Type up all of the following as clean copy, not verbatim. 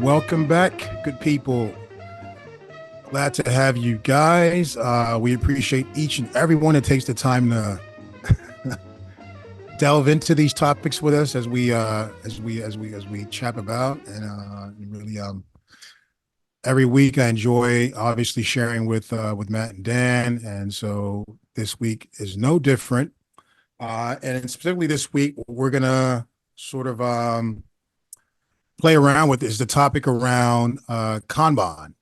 Welcome back, good people. Glad to have you guys. We appreciate each and everyone that takes the time to delve into these topics with us as we chat about. And really, every week I enjoy obviously sharing with Matt and Dan, and so this week is no different. And specifically this week, we're gonna sort of play around with is the topic around Kanban.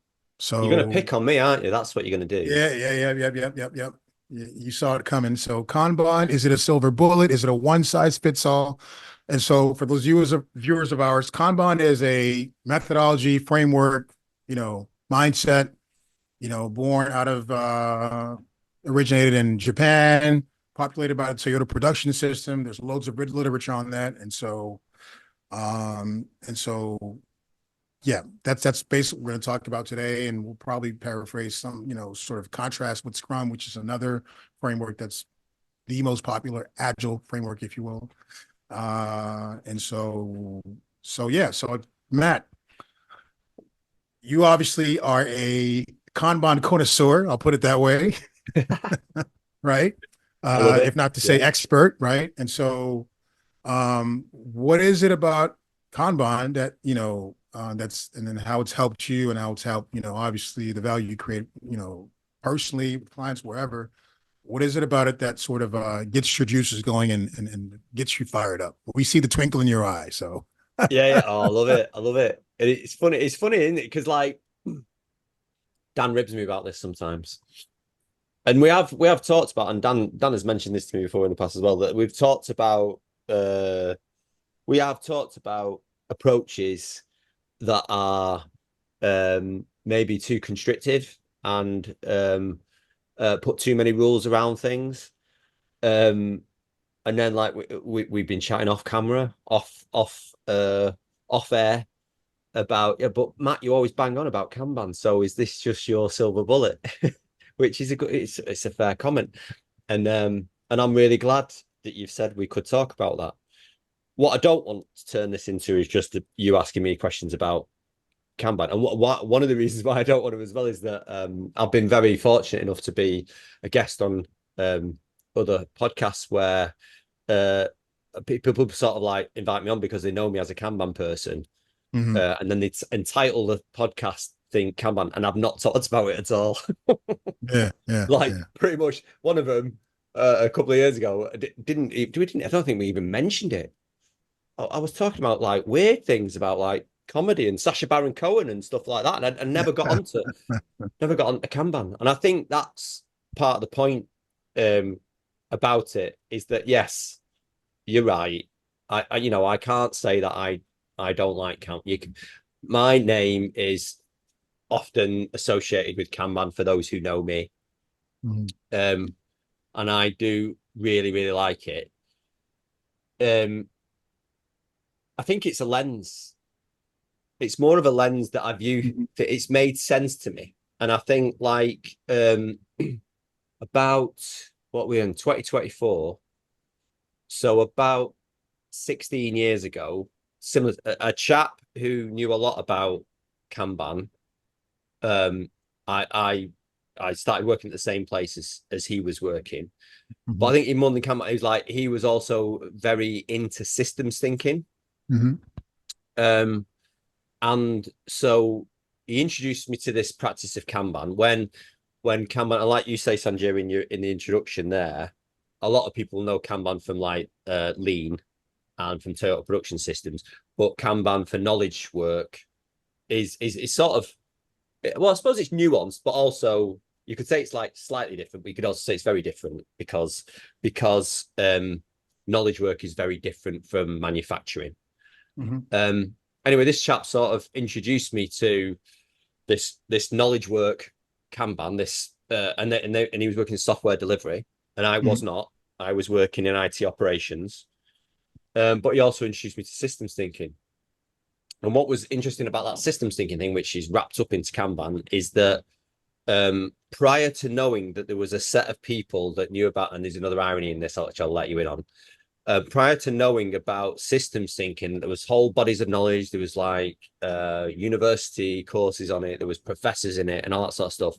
You're going to So pick on me, aren't you? That's what you're going to do. yeah. You saw it coming. So Kanban, is it a silver bullet? Is it a one size fits all? And so for those viewers of ours, Kanban is a methodology, framework, mindset, born out of originated in Japan, populated by the Toyota production system. There's loads of literature on that. And so yeah, that's basically what we're going to talk about today, and we'll probably paraphrase some, sort of contrast with Scrum, which is another framework that's the most popular agile framework, if you will. And so Matt, you obviously are a Kanban connoisseur. I'll put it that way, right? I love If it. not to say Yeah. expert, right? And so, what is it about Kanban that that's and then how it's helped you and how it's helped obviously the value you create personally with clients wherever. What is it about it that sort of gets your juices going and gets you fired up? We see the twinkle in your eye. So Yeah. Oh, I love it. I love it. And it's funny. It's funny, isn't it? Because like Dan ribs me about this sometimes. And we have talked about, and Dan has mentioned this to me before in the past as well, that we have talked about approaches that are maybe too constrictive and put too many rules around things. Um, and then like we've been chatting off camera, off air about, yeah, but Matt, you always bang on about Kanban. So is this just your silver bullet? Which is a good, it's a fair comment. And I'm really glad that you've said we could talk about that. What I don't want to turn this into is just you asking me questions about Kanban. And one of the reasons why I don't want to as well is that I've been very fortunate enough to be a guest on other podcasts where uh, people sort of like invite me on because they know me as a Kanban person. mhm. And then they entitle the podcast thing Kanban, and I've not talked about it at all. Like Yeah. pretty much one of them a couple of years ago I don't think we even mentioned it. I was talking about like weird things about like comedy and Sacha Baron Cohen and stuff like that, and I never got onto Kanban. And I think that's part of the point um, about it is that yes, you're right. I can't say that I don't like Kanban. My name is often associated with Kanban for those who know me, Mhm. um, and I do really really like it. Um, I think it's a lens. It's more of a lens that I view Mhm. that it's made sense to me, and I think like about what we're in 2024, so about 16 years ago, similar a chap who knew a lot about Kanban. Um, I I I started working at the same place as he was working, but I Mhm. think in more than Kanban, he was also very into systems thinking. Mhm. Um, and so he introduced me to this practice of Kanban when Kanban, and like you say, Sanjay, in the introduction there, a lot of people know Kanban from like Lean and from Toyota production systems, but Kanban for knowledge work is sort of, well, I suppose it's nuanced, but also you could say it's like slightly different, but you could also say it's very different because knowledge work is very different from manufacturing. Mhm. Um, anyway, this chap sort of introduced me to this knowledge work Kanban, and he was working in software delivery, and I was Mhm. not. I was working in IT operations. But he also introduced me to systems thinking. And what was interesting about that systems thinking thing, which is wrapped up into Kanban, is that prior to knowing that there was a set of people that knew about, and there's another irony in this, which I'll let you in on, prior to knowing about systems thinking, there was whole bodies of knowledge. There was like university courses on it. There was professors in it and all that sort of stuff.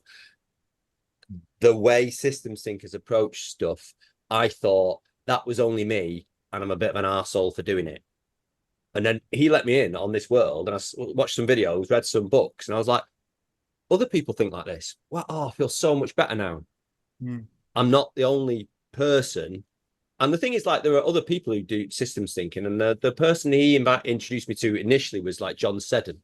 The way systems thinkers approach stuff, I thought that was only me, and I'm a bit of an arsehole for doing it. And then he let me in on this world, and I watched some videos, read some books, and I was like, other people think like this. Well, oh, I feel so much better now. Mm. I'm not the only person. And the thing is, like, there are other people who do systems thinking, and the person he introduced me to initially was like John Seddon,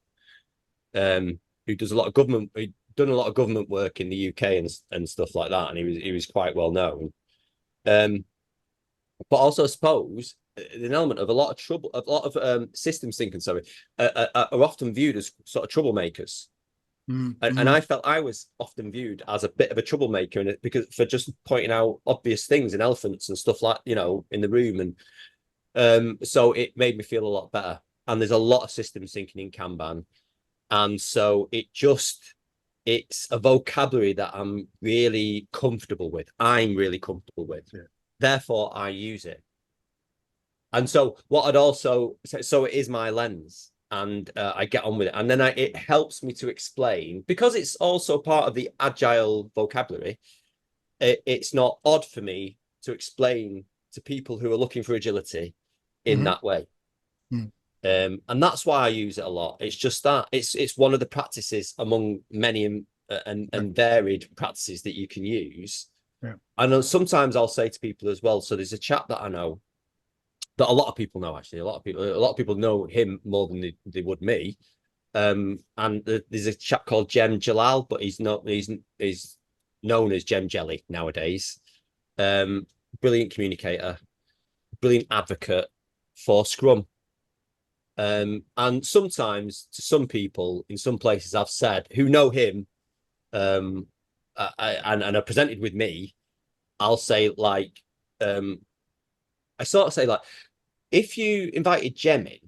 who does a lot of government. He'd done a lot of government work in the UK and stuff like that, and he was quite well known. But also, I suppose an element of a lot of systems thinking, sorry, are often viewed as sort of troublemakers. And I felt I was often viewed as a bit of a troublemaker, and because for just pointing out obvious things and elephants and stuff like, you know, in the room. And so it made me feel a lot better. And there's a lot of systems thinking in Kanban. And so it's a vocabulary that I'm really comfortable with. I'm really comfortable with. Yeah. Therefore, I use it. And so what I'd also, so it is my lens, and I get on with it. And then it helps me to explain, because it's also part of the agile vocabulary. It's not odd for me to explain to people who are looking for agility in that way. And that's why I use it a lot. It's just that it's one of the practices among many and varied practices that you can use. Yeah. And sometimes I'll say to people as well. So there's a chap that I know that a lot of people know, actually. A lot of people know him more than they would me. And there's a chap called Jem Jalal, but he's known as Jem Jelly nowadays. Brilliant communicator, brilliant advocate for Scrum. And sometimes to some people in some places I've said who know him, and are presented with me, I'll say like, I sort of say like, if you invited Jem in,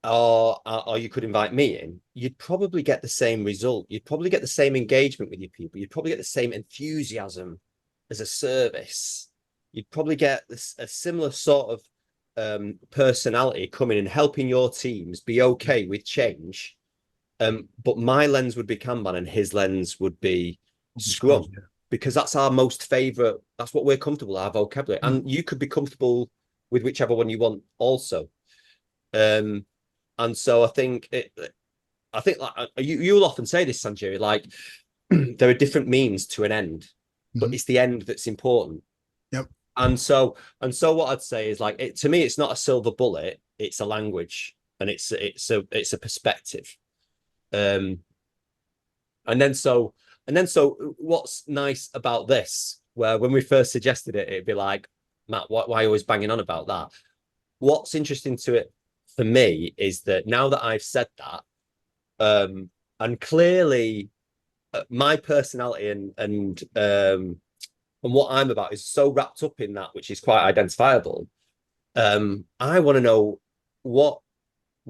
or you could invite me in, you'd probably get the same result. You'd probably get the same engagement with your people. You'd probably get the same enthusiasm as a service. You'd probably get a similar sort of personality coming and helping your teams be okay with change. But my lens would be Kanban and his lens would be Scrum, because that's our most favorite. That's what we're comfortable, our vocabulary. And you could be comfortable with whichever one you want also. And so I think like you'll often say this, Sanjay, like there are different means to an end, but it's the end that's important. Yep. And so what I'd say is like, to me, it's not a silver bullet, it's a language, and it's a perspective. And then so what's nice about this, where when we first suggested it, it'd be like, Matt, why are you always banging on about that? What's interesting to it for me is that now that I've said that, and clearly my personality and what I'm about is so wrapped up in that, which is quite identifiable. I want to know what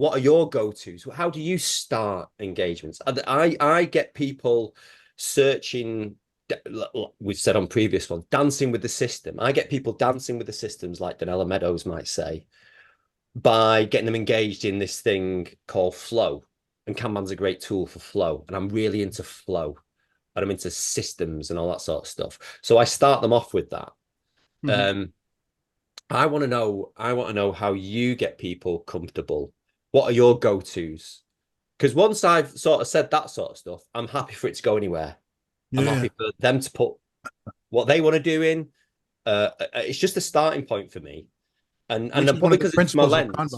are your go-tos? How do you start engagements? I get people searching. We've said on previous ones, dancing with the system. I get people dancing with the systems, like Donella Meadows might say, by getting them engaged in this thing called flow. And Kanban's a great tool for flow. And I'm really into flow. And I'm into systems and all that sort of stuff. So I start them off with that. I want to know how you get people comfortable. What are your go-tos? Because once I've sort of said that sort of stuff, I'm happy for it to go anywhere. I'm happy for them to put what they want to do in. It's just a starting point for me. And probably because it's my lens.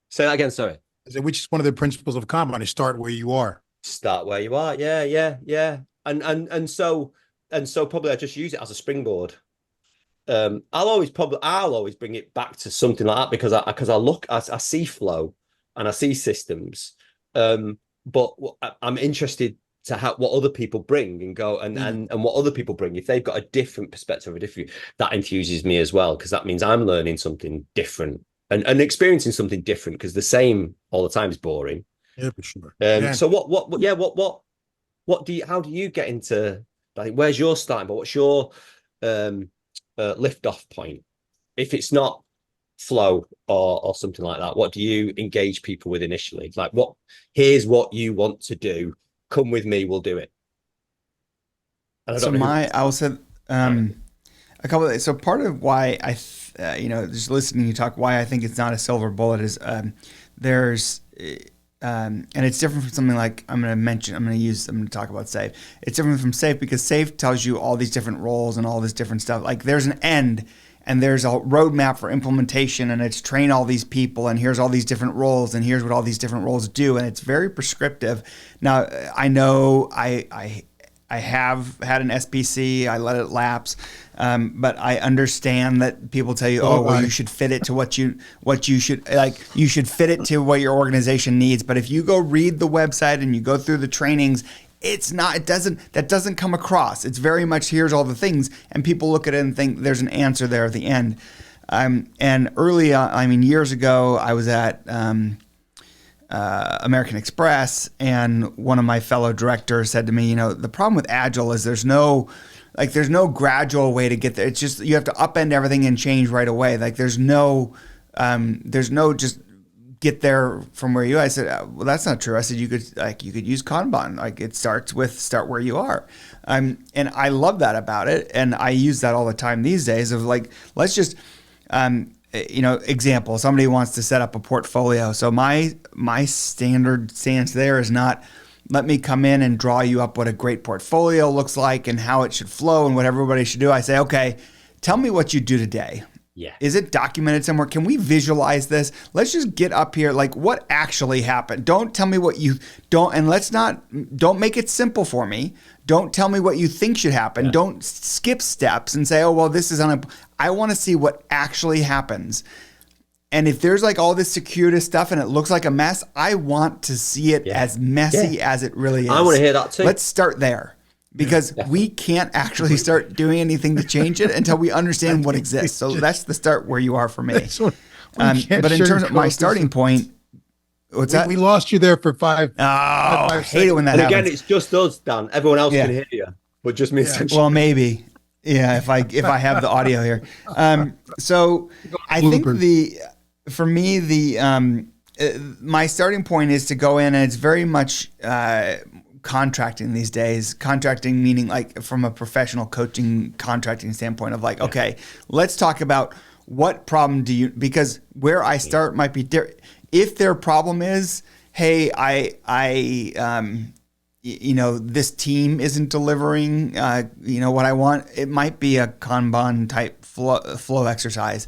Say that again, sorry. Which is one of the principles of Kanban, is start where you are. Start where you are. Yeah. And so probably I just use it as a springboard. I'll always bring it back to something like that, because I see flow and I see systems. But I'm interested to what other people bring and go and what other people bring. If they've got a different perspective, that enthuses me as well, because that means I'm learning something different and experiencing something different, because the same all the time is boring. Yeah, for sure. So how do you get into, like, where's your starting point? What's your lift off point if it's not flow or something like that, what do you engage people with initially? Like, here's what you want to do. Come with me, we'll do it. And I So don't know who. I will say a couple of, so part of why just listening to you talk, why I think it's not a silver bullet is there's and it's different from something like I'm going to talk about SAFe. It's different from SAFe because SAFe tells you all these different roles and all this different stuff. Like there's an end and there's a roadmap for implementation, and it's train all these people, and here's all these different roles, and here's what all these different roles do, and it's very prescriptive. Now I know I have had an SPC. I let it lapse, but I understand that people tell you, "Oh, well, you should fit it to what you should like. You should fit it to what your organization needs." But if you go read the website and you go through the trainings, it's not. That doesn't come across. It's very much here's all the things, and people look at it and think there's an answer there at the end. And early, years ago, I was at American Express, and one of my fellow directors said to me, the problem with Agile is there's no gradual way to get there. It's just you have to upend everything and change right away. Like there's no just get there from where you. I said, well, that's not true. I said you could use Kanban. Like it starts with start where you are, and I love that about it, and I use that all the time these days. Of like let's just. Example, somebody wants to set up a portfolio. So my standard stance there is not let me come in and draw you up what a great portfolio looks like and how it should flow and what everybody should do. I say, okay, tell me what you do today. Yeah. Is it documented somewhere? Can we visualize this? Let's just get up here. Like what actually happened? Don't tell me what you don't, and don't make it simple for me. Don't tell me what you think should happen. Yeah. Don't skip steps and say, oh, well, this is I want to see what actually happens. And if there's like all this circuitous stuff and it looks like a mess, I want to see it as messy as it really is. I want to hear that too. Let's start there. Because we can't actually start doing anything to change it until we understand what exists. So that's the start where you are for me. But in terms of my starting point, what's that? We lost you there for five. I hate it when that happens. Again, it's just us, Dan. Everyone else can hear you, but just me. Yeah. Well, maybe. Yeah, if I have the audio here. So I think for me my starting point is to go in, and it's very much contracting these days. Contracting meaning like from a professional coaching contracting standpoint of like, okay, let's talk about what problem because where I start might be different. If their problem is, hey, this team isn't delivering, what I want, it might be a Kanban type flow exercise.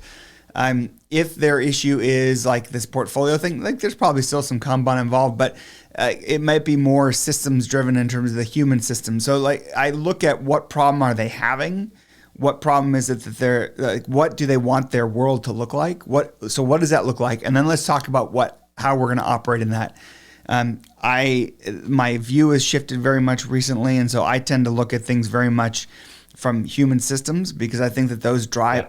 If their issue is like this portfolio thing, like there's probably still some Kanban involved, but it might be more systems driven in terms of the human system. So like I look at what problem are they having? What problem is it that they're like, what do they want their world to look like? What does that look like? And then let's talk about how we're going to operate in that. My view has shifted very much recently. And so I tend to look at things very much from human systems because I think that those drive,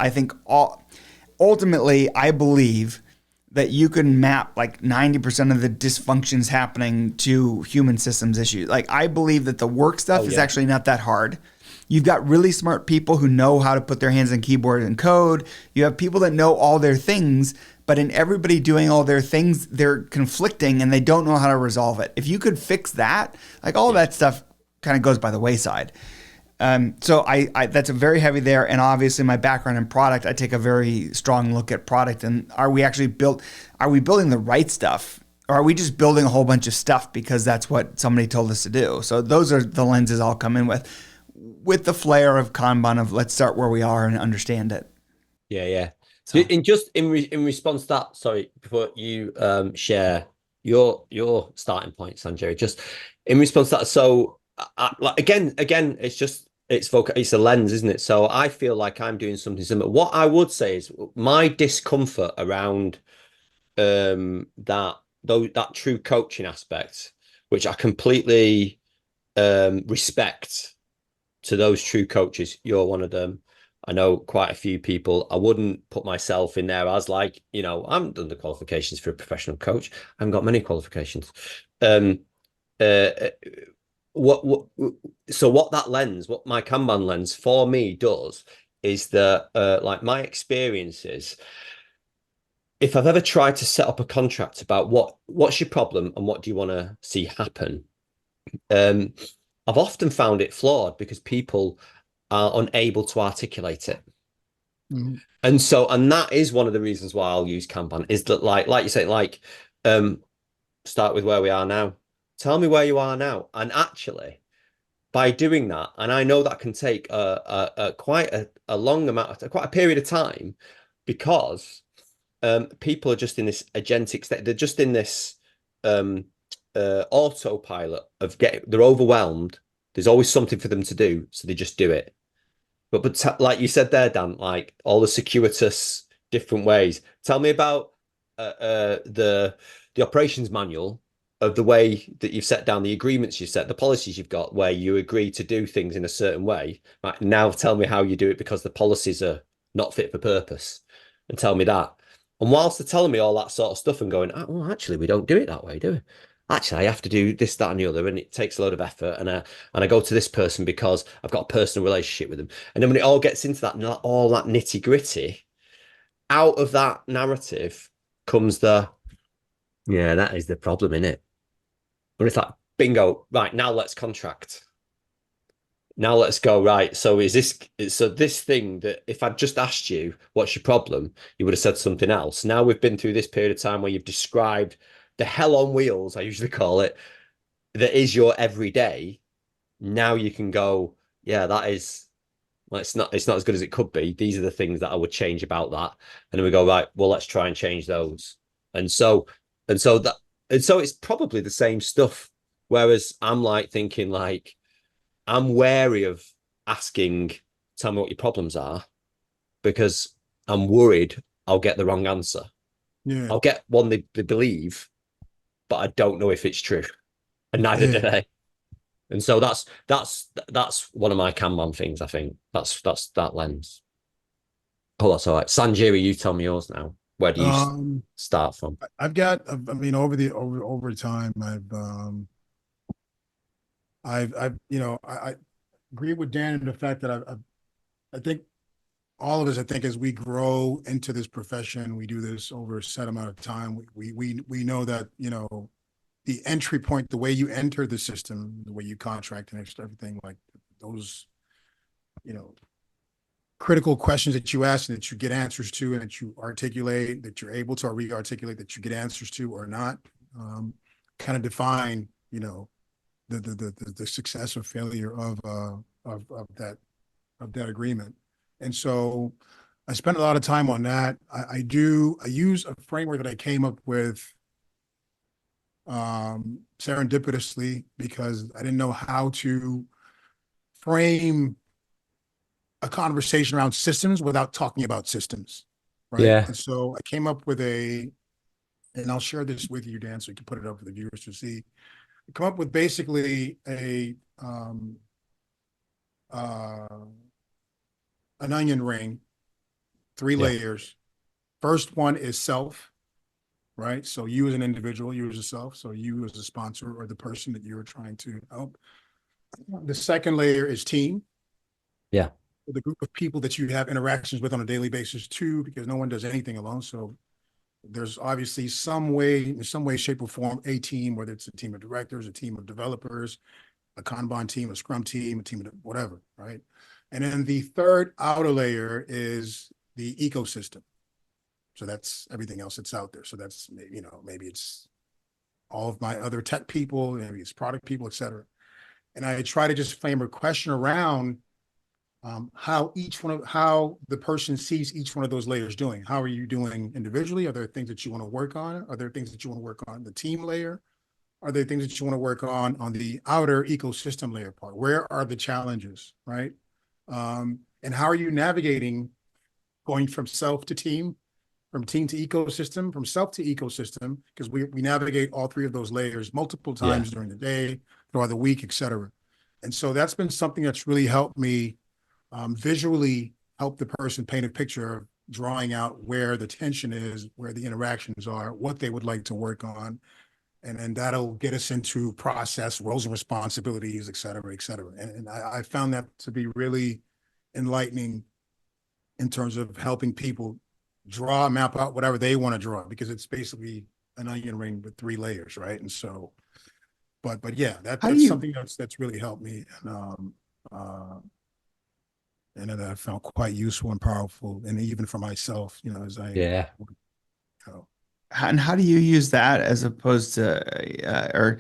ultimately, I believe that you can map like 90% of the dysfunctions happening to human systems issues. Like I believe that the work stuff is actually not that hard. You've got really smart people who know how to put their hands on keyboard and code. You have people that know all their things, but in everybody doing all their things, they're conflicting and they don't know how to resolve it. If you could fix that, like all that stuff kind of goes by the wayside. So I that's a very heavy there. And obviously my background in product, I take a very strong look at product and are we building the right stuff? Or are we just building a whole bunch of stuff because that's what somebody told us to do? So those are the lenses I'll come in with the flair of Kanban of let's start where we are and understand it. Yeah. So in response to that, sorry, before you share your starting point, Sanjay, just in response to that. So again, it's a lens, isn't it? So I feel like I'm doing something similar. What I would say is my discomfort around that true coaching aspect, which I completely respect to those true coaches. You're one of them. I know quite a few people. I wouldn't put myself in there as like, I haven't done the qualifications for a professional coach. I haven't got many qualifications. So what my Kanban lens for me does is that like my experiences, if I've ever tried to set up a contract about what's your problem and what do you want to see happen, um, I've often found it flawed because people are unable to articulate it. Mhm. And that is one of the reasons why I'll use Kanban is that like you say, like start with where we are now. Tell me where you are now. And actually, by doing that, and I know that can take a quite a long amount, quite a period of time, because people are just in this agentic state. They're just in this um, autopilot of they're overwhelmed. There's always something for them to do, so they just do it. But like you said there, Dan, like all the circuitous different ways. Tell me about the operations manual of the way that you've set down the agreements you set, the policies you've got, where you agree to do things in a certain way. Right, now tell me how you do it because the policies are not fit for purpose, and tell me that. And whilst they're telling me all that sort of stuff and going, oh, well, actually, we don't do it that way, do we? Actually, I have to do this, that, and the other, and it takes a load of effort. And I go to this person because I've got a personal relationship with them. And then when it all gets into that, all that nitty gritty, out of that narrative comes yeah, that is the problem in it. But it's like, bingo, right, now let's contract. Now let's go, right. So this thing that if I'd just asked you, what's your problem? You would have said something else. Now we've been through this period of time where you've described the hell on wheels, I usually call it, that is your everyday. Now you can go, yeah, that is, well, it's not as good as it could be. These are the things that I would change about that. And then we go, right, well, let's try and change those. And so and so that and so it's probably the same stuff. Whereas I'm like thinking like I'm wary of asking, tell me what your problems are, because I'm worried I'll get the wrong answer. Yeah. I'll get one they believe, but I don't know if it's true. And neither do Yeah. they. And so that's one of my Kanban things. I think that's that lens. Oh, that's all right. Sanjiri, you tell me yours now. Where do you Um, start from? I've got, I mean, over time, I agree with Dan in the fact that I think all of us, I think, as we grow into this profession, we do this over a set amount of time. We know that, the entry point, the way you enter the system, the way you contract and everything, like those, you know, critical questions that you ask and that you get answers to and that you articulate, that you're able to re-articulate, that you get answers to or not, kind of define, the success or failure of that agreement. And so I spent a lot of time on that. I use a framework that I came up with serendipitously because I didn't know how to frame a conversation around systems without talking about systems, right? Yeah. And so I came up with and I'll share this with you, Dan, so you can put it up for the viewers to see. I come up with basically uh, an onion ring, three Yeah. layers. First one is self, right? So you as an individual, you as a self, so you as a sponsor or the person that you're trying to help. The second layer is team, Yeah. the group of people that you have interactions with on a daily basis too, because no one does anything alone. So there's obviously in some way, shape, or form, a team, whether it's a team of directors, a team of developers, a Kanban team, a Scrum team, a team of whatever, right? And then the third outer layer is the ecosystem. So that's everything else that's out there. So that's, maybe it's all of my other tech people, maybe it's product people, et cetera. And I try to just frame a question around how the person sees each one of those layers doing. How are you doing individually? Are there things that you want to work on? Are there things that you want to work on the team layer? Are there things that you want to work on the outer ecosystem layer part? Where are the challenges, right? And how are you navigating going from self to team, from team to ecosystem, from self to ecosystem, because we navigate all three of those layers multiple Yeah. times during the day, throughout the week, et cetera. And so that's been something that's really helped me visually help the person paint a picture of drawing out where the tension is, where the interactions are, what they would like to work on. And then that'll get us into process, roles and responsibilities, et cetera, et cetera. And I found that to be really enlightening in terms of helping people draw, map out whatever they want to draw, because it's basically an onion ring with 3 layers, right? And so, but yeah, How do that's you, something that's really helped me, and that I found quite useful and powerful, and even for myself, as I, Yeah. and how do you use that as opposed to, or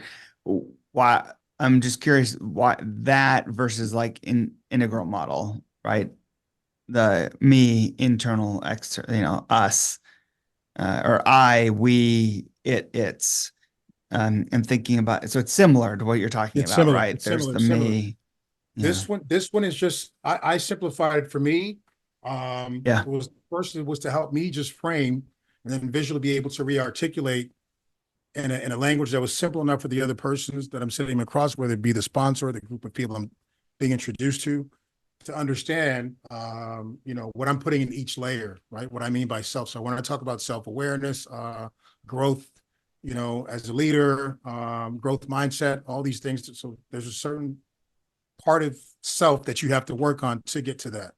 why? I'm just curious why that versus like integral model, right? The me, internal, external, us, or I, we, it's, and thinking about it. So it's similar to what you're talking It's about, similar. right? It's There's similar. the Similar. me. Yeah. This one is just, I simplified it for me. Yeah. It was first, it was to help me just frame and then visually be able to re-articulate in a language that was simple enough for the other persons that I'm sitting across, whether it be the sponsor or the group of people I'm being introduced to understand, what I'm putting in each layer, right? What I mean by self. So when I talk about self-awareness, growth, as a leader, growth mindset, all these things. So there's a certain part of self that you have to work on to get to that.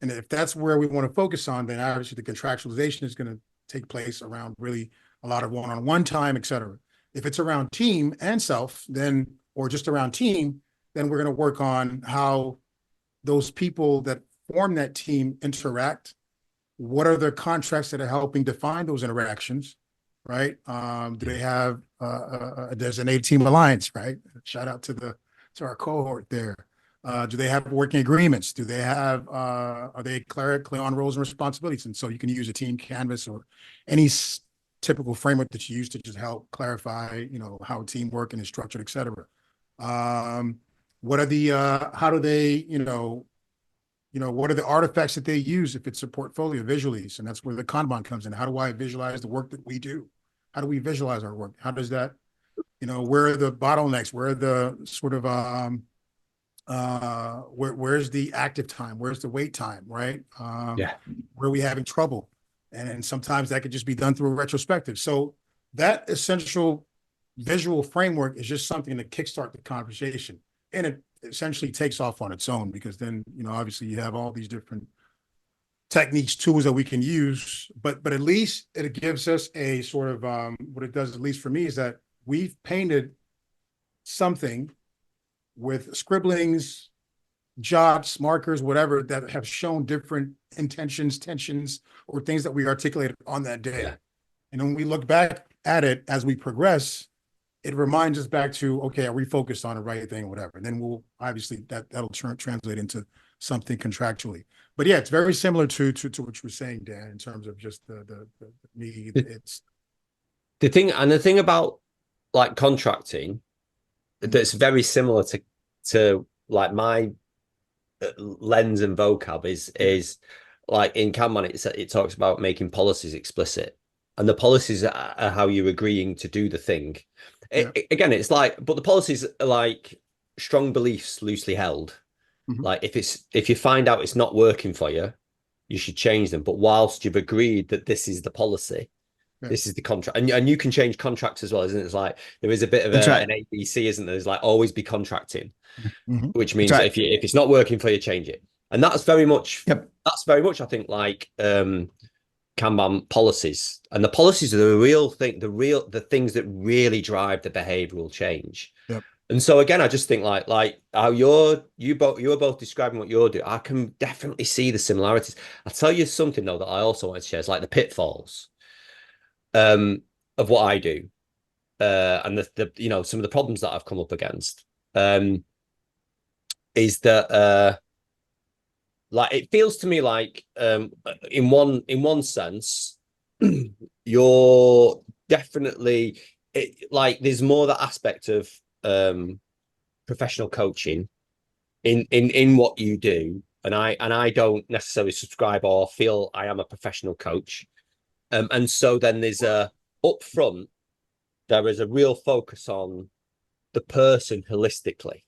And if that's where we want to focus on, then obviously the contractualization is going to take place around really a lot of one-on-one time, et cetera. If it's around team and self, then, or just around team, then we're going to work on how those people that form that team interact. What are the contracts that are helping define those interactions, right? Do they have a designated team alliance, right? Shout out to our cohort there. Do they have working agreements? Do they have, are they clear on roles and responsibilities? And so you can use a team canvas or any typical framework that you use to just help clarify, how teamwork is structured, et cetera. What are the, how do they, what are the artifacts that they use if it's a portfolio visually? And that's where the Kanban comes in. How do I visualize the work that we do? How do we visualize our work? How does that, where are the bottlenecks? Where are the sort of, where's the active time? Where's the wait time, right? Yeah. Where are we having trouble? And sometimes that could just be done through a retrospective. So that essential visual framework is just something to kickstart the conversation. And it essentially takes off on its own, because then, obviously you have all these different techniques, tools that we can use, but at least it gives us a sort of, what it does, at least for me, is that we've painted something with scribblings, jots, markers, whatever, that have shown different intentions, tensions, or things that we articulated on that day. Yeah. And when we look back at it as we progress, it reminds us back to, okay, are we focused on the right thing or whatever? And then we'll obviously that'll translate into something contractually. But yeah, it's very similar to what you were saying, Dan, in terms of just the need. It's the thing about like contracting that's very similar to like my lens and vocab is like in Kanban, it talks about making policies explicit, and the policies are how you're agreeing to do the thing. Again, it's like, but the policies are like strong beliefs loosely held. Like if you find out it's not working for you, you should change them. But whilst you've agreed that this is the policy, this is the contract, and you can change contracts as well, isn't it? It's like there is a bit of an ABC, isn't there? There's like always be contracting, which means that if it's not working for you, change it. And that's very much I think like Kanban policies, and the policies are the real thing, the things that really drive the behavioral change. And so again, I just think like how you're both describing what you're doing, I can definitely see the similarities. I'll tell you something though that I also want to share is like the pitfalls of what I do, and the some of the problems that I've come up against, is that like it feels to me like in one sense you're definitely like there's more that aspect of professional coaching in what you do, and I don't necessarily subscribe or feel I am a professional coach, and so then there's a upfront there is a real focus on the person holistically.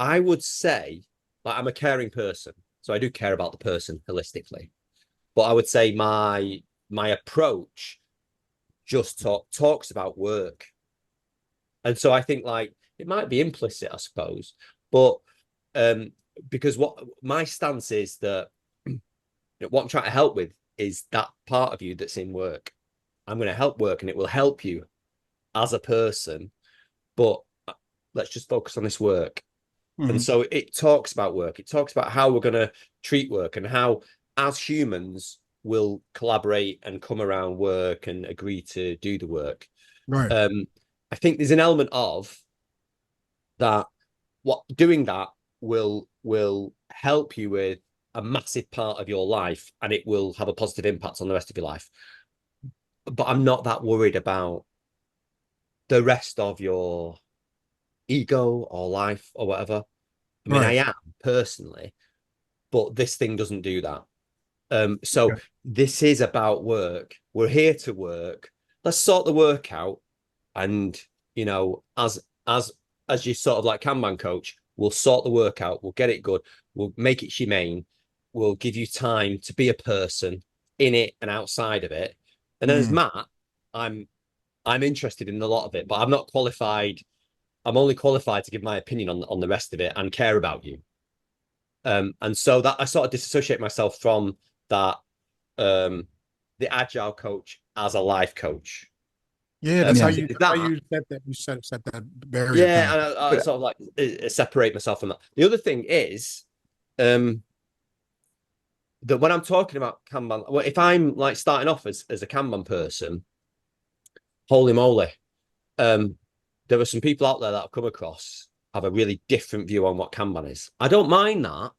I would say, like, I'm a caring person, so I do care about the person holistically, but I would say my approach just talks about work. And so I think like it might be implicit, I suppose, but because what my stance is that what I'm trying to help with is that part of you that's in work. I'm going to help work, and it will help you as a person, but let's just focus on this work. Mm-hmm. And so it talks about work. It talks about how we're going to treat work and how, as humans, we'll collaborate and come around work and agree to do the work. Right. I think there's an element of that. What doing that will help you with a massive part of your life, and it will have a positive impact on the rest of your life. But I'm not that worried about the rest of your ego or life or whatever. I mean, Right. I am personally, but this thing doesn't do that. So Okay. this is about work. We're here to work. Let's sort the work out. And, you know, as you sort of like Kanban coach, we'll sort the work out. We'll get it good. We'll make it humane. We'll give you time to be a person in it and outside of it. And then as Matt, I'm interested in a lot of it, but I'm not qualified. I'm only qualified to give my opinion on the rest of it and care about you. And so that I sort of disassociate myself from that, the agile coach as a life coach. Yeah, that's how Yeah. you set that barrier Yeah, kind of. and I sort of like separate myself from that. The other thing is, that when I'm talking about Kanban, well, if I'm like starting off as a Kanban person, holy moly, there are some people out there that I've come across have a really different view on what Kanban is. I don't mind that.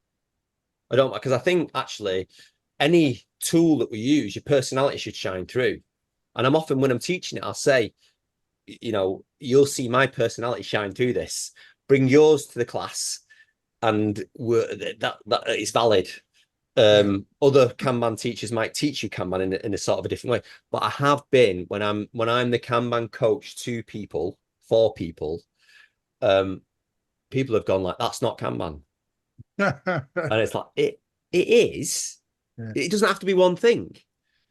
I don't, because I think actually any tool that we use, your personality should shine through. And I'm often, when I'm teaching it, I'll say, you know, you'll see my personality shine through this. Bring yours to the class, and that is valid. Other Kanban teachers might teach you Kanban in a sort of a different way. But I have been, when I'm the Kanban coach to people, for people, people have gone like, that's not Kanban. And it's like, it is. Yeah. It doesn't have to be one thing.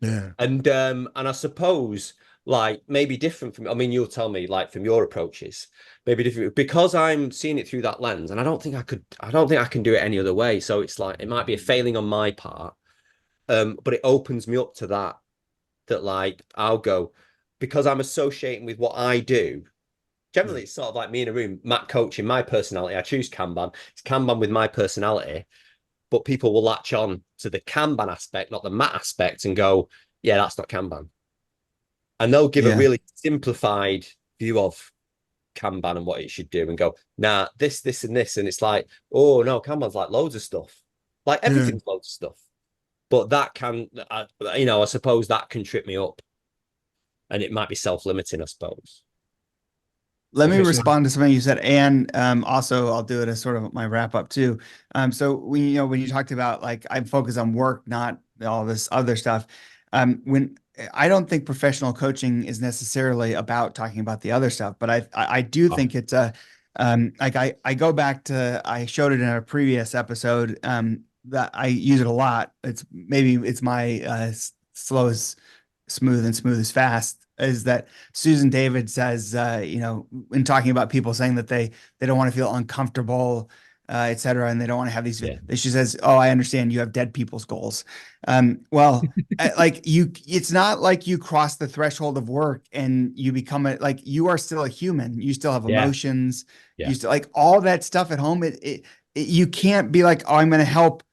Yeah. And I suppose like maybe different from, I mean, you'll tell me like from your approaches, maybe different because I'm seeing it through that lens, and I don't think I can do it any other way. So it's like it might be a failing on my part. But it opens me up to that like I'll go, because I'm associating with what I do. Generally, it's sort of like me in a room, Matt coaching my personality. I choose Kanban. It's Kanban with my personality, but people will latch on to the Kanban aspect, not the Matt aspect, and go, yeah, that's not Kanban. And they'll give a really simplified view of Kanban and what it should do and go, nah, this, and this. And it's like, oh, no, Kanban's like loads of stuff. Like everything's loads of stuff. But that can, you know, I suppose that can trip me up. And it might be self-limiting, I suppose. Let me Okay, so respond to something you said, and also I'll do it as sort of my wrap up too. So when you talked about like I'm focused on work, not all this other stuff. When I don't think professional coaching is necessarily about talking about the other stuff, but I do think it's a like I go back to, I showed it in a previous episode that I use it a lot. It's my slow as smooth and smooth as fast, is that Susan David says, in talking about people saying that they don't want to feel uncomfortable, et cetera, and they don't want to have these. Yeah. She says, "Oh, I understand you have dead people's goals." Well, it's not like you cross the threshold of work and you become like you are still a human. You still have emotions. Yeah. You still like all that stuff at home. You can't be like, oh, I'm going to help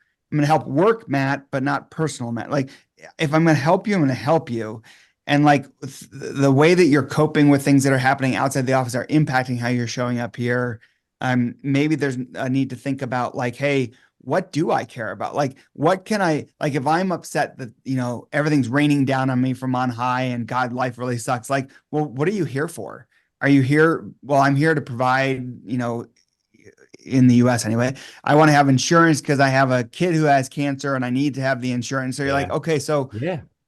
work, Matt, but not personal, Matt. Like, if I'm going to help you, I'm going to help you. And like the way that you're coping with things that are happening outside the office are impacting how you're showing up here. Maybe there's a need to think about like, hey, what do I care about? Like, what can I, like, if I'm upset that, everything's raining down on me from on high and God, life really sucks. Like, well, what are you here for? Are you here? Well, I'm here to provide, in the US anyway, I want to have insurance because I have a kid who has cancer and I need to have the insurance. So you're like, okay, so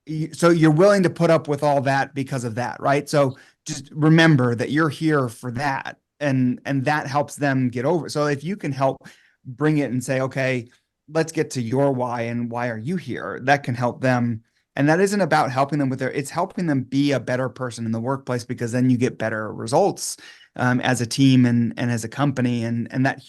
you're willing to put up with all that because of that, right? So just remember that you're here for that, and that helps them get over it. So if you can help bring it and say, okay, let's get to your why and why are you here, that can help them And that isn't about helping them with it's helping them be a better person in the workplace, because then you get better results as a team and as a company. And that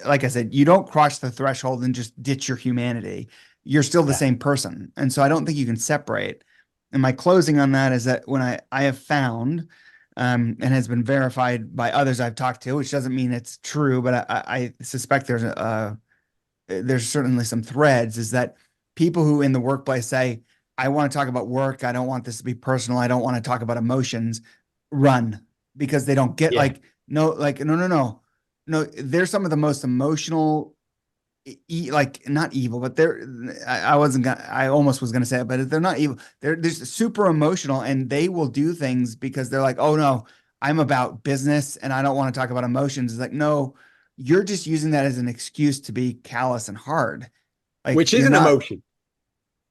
like I said, you don't cross the threshold and just ditch your humanity. You're still the same person. And so I don't think you can separate. And my closing on that is that when I have found, and has been verified by others I've talked to, which doesn't mean it's true, but I suspect there's certainly some threads, is that people who in the workplace say, I want to talk about work, I don't want this to be personal, I don't want to talk about emotions, run, because they don't get like, no, like, no, they're some of the most emotional, like not evil, but I almost was gonna say it, but they're not evil. They're just super emotional, and they will do things because they're like, oh no, I'm about business and I don't want to talk about emotions. It's like, no, you're just using that as an excuse to be callous and hard. Like, which is an emotion.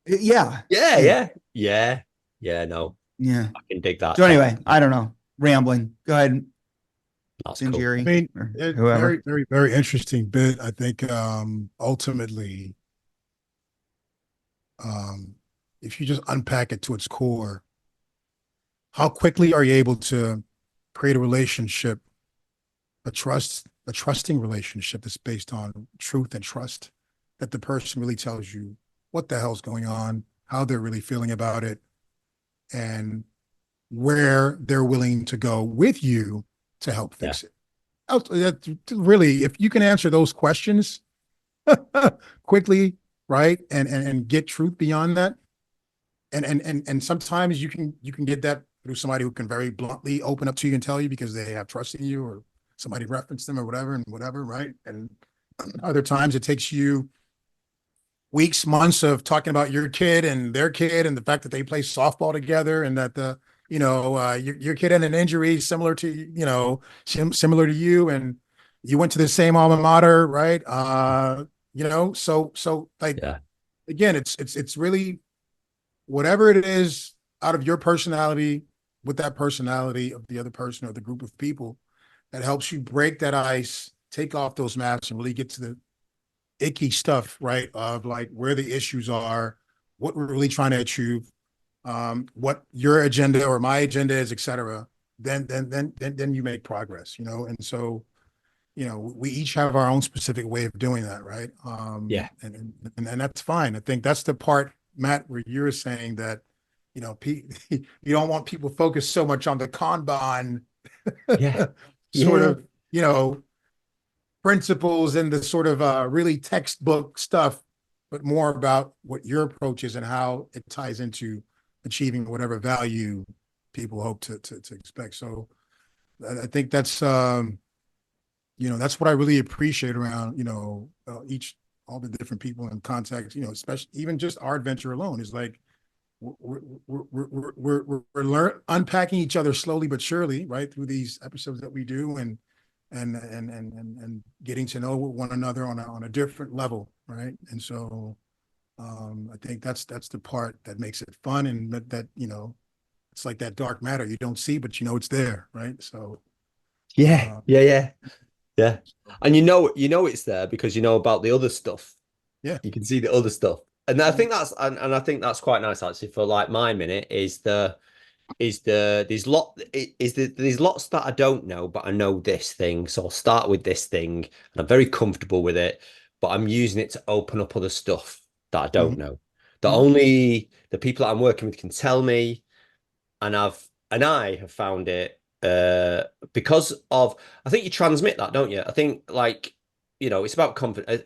Yeah. No, Yeah. I can dig that. So anyway, I don't know. Rambling. Go ahead. That's Sinjiri, I mean, whoever. very, very, very interesting bit. I think ultimately, if you just unpack it to its core, how quickly are you able to create a relationship, a trusting relationship that's based on truth and trust, that the person really tells you what the hell's going on, how they're really feeling about it, and where they're willing to go with you to help fix it. Really, if you can answer those questions quickly, right, and get truth beyond that, and sometimes you can get that through somebody who can very bluntly open up to you and tell you because they have trust in you, or somebody referenced them or whatever, right? And other times it takes you weeks, months of talking about your kid and their kid and the fact that they play softball together, and that your kid had an injury similar to similar to you, and you went to the same alma mater, right? So like, again, it's really whatever it is out of your personality with that personality of the other person or the group of people that helps you break that ice, take off those masks, and really get to the icky stuff, right? Of like where the issues are, what we're really trying to achieve, what your agenda or my agenda is, et cetera. Then you make progress, And so, we each have our own specific way of doing that, right? And that's fine. I think that's the part, Matt, where you're saying that, you don't want people focused so much on the Kanban sort of, principles and the sort of really textbook stuff, but more about what your approach is and how it ties into achieving whatever value people hope to expect. So I think that's that's what I really appreciate around all the different people in contact, especially even just our adventure alone is like we're unpacking each other slowly but surely, right, through these episodes that we do, and getting to know one another on a different level, right? And so I think that's the part that makes it fun, and that it's like that dark matter you don't see, but it's there, right? So yeah. And it's there because you know about the other stuff. Yeah, you can see the other stuff, and I think that's and I think that's quite nice actually for like my minute there's lots that I don't know, but I know this thing, so I'll start with this thing and I'm very comfortable with it, but I'm using it to open up other stuff that I don't know, that only the people that I'm working with can tell me. And I have found it because of, I think you transmit that, don't you? I think like it's about confidence.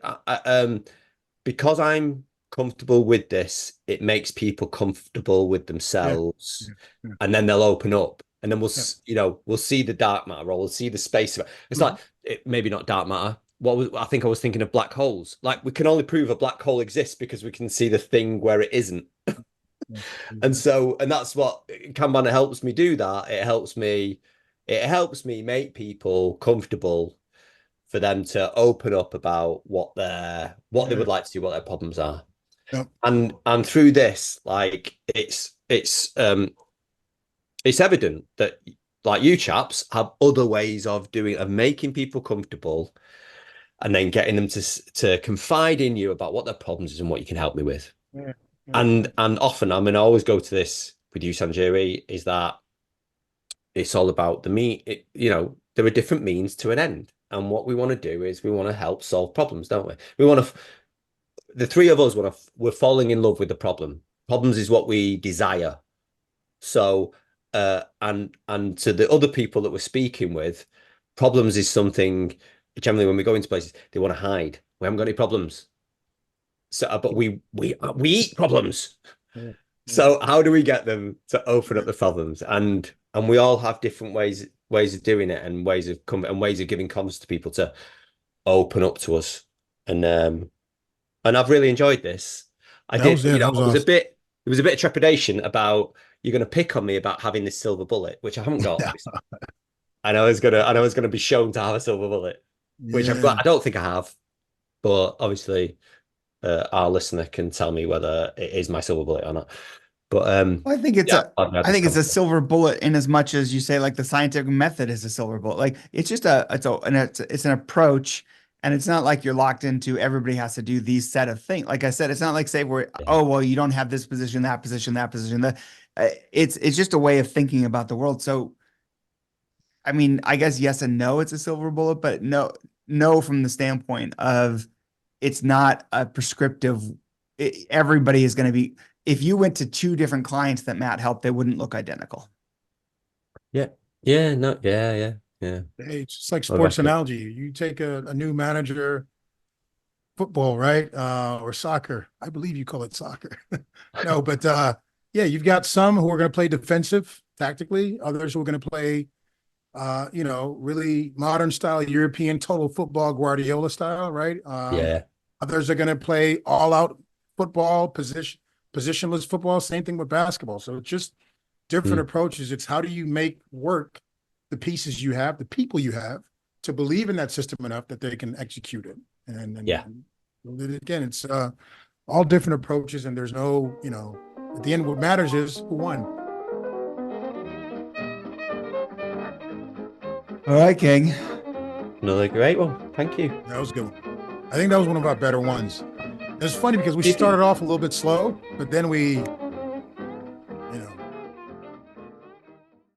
Because I'm comfortable with this, it makes people comfortable with themselves, and then they'll open up, and then we'll see the dark matter, or we'll see the space. It's like maybe not dark matter. I think I was thinking of black holes. Like we can only prove a black hole exists because we can see the thing where it isn't. And that's what Kanban helps me do. That it helps me make people comfortable for them to open up about what they would like to do, what their problems are. Yep. And through this, like it's evident that like you chaps have other ways of making people comfortable, and then getting them to confide in you about what their problems is and what you can help me with. And often, I mean, I always go to this with you, Sanjiri, is that it's all about the there are different means to an end. And what we want to do is we want to help solve problems, don't we? We want to, the three of us we're falling in love with the problem. Problems is what we desire. So, and to the other people that we're speaking with, problems is something generally when we go into places, they want to hide. We haven't got any problems. So, but we eat problems. Yeah. So how do we get them to open up the problems? And we all have different ways of doing it and ways of giving comms to people to open up to us. And I've really enjoyed this. I That did, was it. That was awesome. there was a bit of trepidation about you're going to pick on me about having this silver bullet, which I haven't got. And I was gonna be shown to have a silver bullet, which I'm glad. I don't think I have, but obviously, our listener can tell me whether it is my silver bullet or not. But Well, I think it's a silver bullet in as much as you say like the scientific method is a silver bullet. Like it's just it's an approach, and it's not like you're locked into everybody has to do these set of things. Like I said, it's not like say where oh well you don't have this position, that position, that position. It's just a way of thinking about the world. So, I mean, I guess yes and no, it's a silver bullet, but no from the standpoint of it's not a prescriptive. Everybody is going to be. If you went to two different clients that Matt helped, they wouldn't look identical. Yeah. Yeah. No. Yeah. Yeah. Yeah. Hey, it's just like sports analogy. You take a new manager, football, right? Or soccer. I believe you call it soccer. No, but yeah, you've got some who are going to play defensive tactically, others who are going to play really modern style European total football Guardiola style, right? Yeah. Others are going to play all out football, positionless football, same thing with basketball. So it's just different approaches. It's how do you make work the pieces you have, the people you have to believe in that system enough that they can execute it. And again, it's all different approaches, and there's no, at the end, what matters is who won. All right, King. Another great one. Thank you. That was good. I think that was one of our better ones. It's funny because we started off a little bit slow, but then we